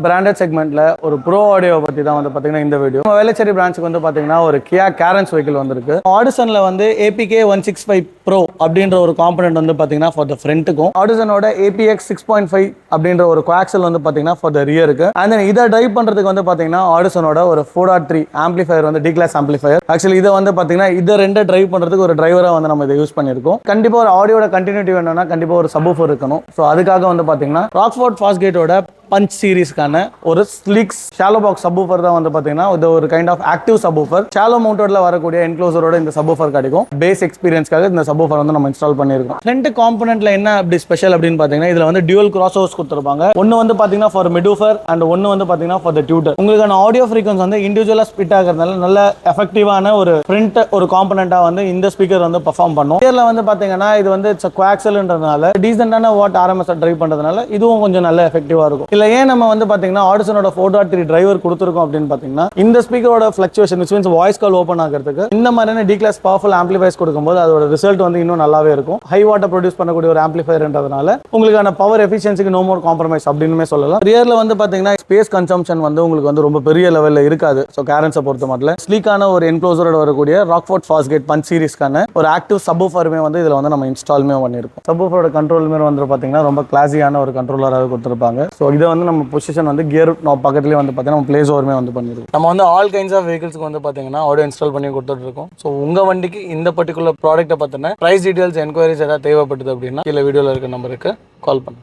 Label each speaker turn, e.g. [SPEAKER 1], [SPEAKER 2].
[SPEAKER 1] Branded செக்மெண்ட்ல ஒரு bro audio பத்தி தான் வந்து பாத்தீங்கன்னா இந்த வீடியோ. வேளச்சேரி பிரான்ச்சுக்கு வந்து பாத்தீங்கன்னா ஒரு கியா கேரன்ஸ் வெஹிக்கிள் வந்திருக்கு. ஆடிசன்ல வந்து APK 165 Pro அப்படின்ற ஒரு காம்பனன்ட் வந்து பாத்தீங்கன்னா ஃபார் த ஃப்ரண்ட்டுக்கும், ஆடிசனோட APX 6.5 அப்படின்ற ஒரு கோஆக்சல் வந்து பாத்தீங்கன்னா ஃபார் த ரியருக்கு. அண்ட் தென் இதை டிரைவ் பண்றதுக்கு வந்து பாத்தீங்கன்னா ஆடிசனோட ஒரு 4.3 ஆம்பிளிஃபயர் வந்து D-கிளாஸ் ஆம்பிளிஃபயர். ஆக்சுவலி இதை வந்து பாத்தீங்கன்னா இதை ரெண்டு டிரைவ் பண்றதுக்கு ஒரு டிரைவரா வந்து நம்ம இதை யூஸ் பண்ணிருக்கோம். கண்டிப்பா ஒரு ஆடியோட கண்டினியூட்டி வேணும்னா கண்டிப்பா ஒரு சப்வூஃபர் இருக்கணும். ஸோ அதுக்காக வந்து பாத்தீங்கன்னா ராக்ஸ்ஃபோர்ட் ஃபாஸ்கேட்டோட பஞ்ச் சீரிஸ்க்கான ஒரு ஸ்லிக்ஸ் ஷாலோ பாக்ஸ் சப்வூஃபர் தான் வந்து பாத்தீங்கன்னா இது ஒரு kind of active subwoofer. Shallow மவுண்டட்ல வரக்கூடிய என்க்ளோசரோட இந்த சப்வூஃபர் கிடைக்கும். பேஸ் எக்ஸ்பீரியன்ஸ்க்காக இந்த சப்வூஃபர் வந்து நம்ம இன்ஸ்டால் பண்ணிருக்கோம். ஃப்ரண்ட் காம்பனன்ட்ல என்ன அப்படி ஸ்பெஷல் அப்படின்னு பாத்தீங்கன்னா இதுல வந்து டியூவல் கிராஸ் ஓவர்ஸ் கொடுத்திருப்பாங்க. ஒன்னு வந்து பாத்தீங்கன்னா ஃபார் மிட்வூஃபர் அண்ட் ஒன்னு வந்து பாத்தீங்கன்னா ஃபார் த டியூட்டர். உங்களுக்கான ஆடியோ ஃப்ரீக்வன்சி வந்து இண்டிவிஜுவலா ஸ்பிட் ஆகிறதுனால நல்ல எஃபெக்டிவான ஒரு ஃப்ரண்ட் ஒரு காம்பனண்டா வந்து இந்த ஸ்பீக்கர் வந்து பெர்ஃபார்ம் பண்ணும். இயர்ல வந்து பாத்தீங்கன்னா இது வந்து கோஆக்சல்ன்றதுனால டீசென்டான வாட் RMS டிரைவ் பண்றதுனால இதுவும் கொஞ்சம் நல்ல எஃபெக்டிவா இருக்கும். இல்ல ஏன் நம்ம வந்து பாத்தீங்கன்னா ஆடிசனோட 4.3 டிரைவர் கொடுத்திருக்கோம் அப்படின்னு பாத்தீங்கன்னா இந்த ஸ்பீக்கரோட fluctuation which means voice coil open ஆகிறதுக்கு இந்த மாதிரியான D-கிளாஸ் பவர்ஃபுல் ஆம்பிளிஃபையர்ஸ் கொடுக்கும்போது அதோட ரிசல்ட் வந்து இன்னும் நல்லாவே இருக்கும். ஹை வாட்டர் ப்ரொடியூஸ் பண்ணக்கூடிய ஒரு ஆம்பிளிஃபையர்ன்றதுனால உங்களுக்கான பவர் எஃபிஷியன்சிக்கு நோ மோர் காம்ப்ரமைஸ் அப்படின்னு சொல்லலாம். ரியர்ல வந்து பாத்தீங்கன்னா ஸ்பேஸ் கன்சம்ப்ஷன் வந்து உங்களுக்கு வந்து ரொம்ப பெரிய லெவல்ல இருக்காது. ஸோ கேரன்ஸை பொறுத்த மட்டும் ஸ்லீக்கான ஒரு என்க்ளோசரோட வரக்கூடிய ராக்ஃபோர்ட் ஃபாஸ்கேட் பஞ்ச் சீரிஸ்க்கான ஒரு ஆக்டிவ் சப்வூஃபருமே வந்து இதுல வந்து நம்ம இன்ஸ்டால்மே பண்ணிருக்கோம். சப்வூஃபரோட கண்ட்ரோலுமே வந்து பாத்தீங்கன்னா ரொம்ப கிளாஸியான ஒரு கண்ட்ரோலராக கொடுத்திருப்பாங்க. ஸோ இதை வந்து நம்ம பொசிஷன் வந்து கியர் பக்கத்துலேயே வந்து பார்த்தீங்கன்னா நம்ம பிளேஸ் ஓவருமே வந்து பண்ணிருக்கோம். நம்ம வந்து ஆல் கைண்ட்ஸ் ஆஃப் வெஹிக்கிள்ஸ்க்கு வந்து பார்த்தீங்கன்னா ஆடியோ இன்ஸ்டால் பண்ணி கொடுத்துட்டு இருக்கோம். ஸோ உங்க வண்டிக்கு இந்த பர்டிகுலர் ப்ராடக்ட்டை பற்றின ப்ரைஸ் டீடைல்ஸ் என்கொயரிஸ் ஏதாவது தேவைப்படுது அப்படின்னா கீழே வீடியோவில் இருக்க நம்பருக்கு கால் பண்ணுங்க.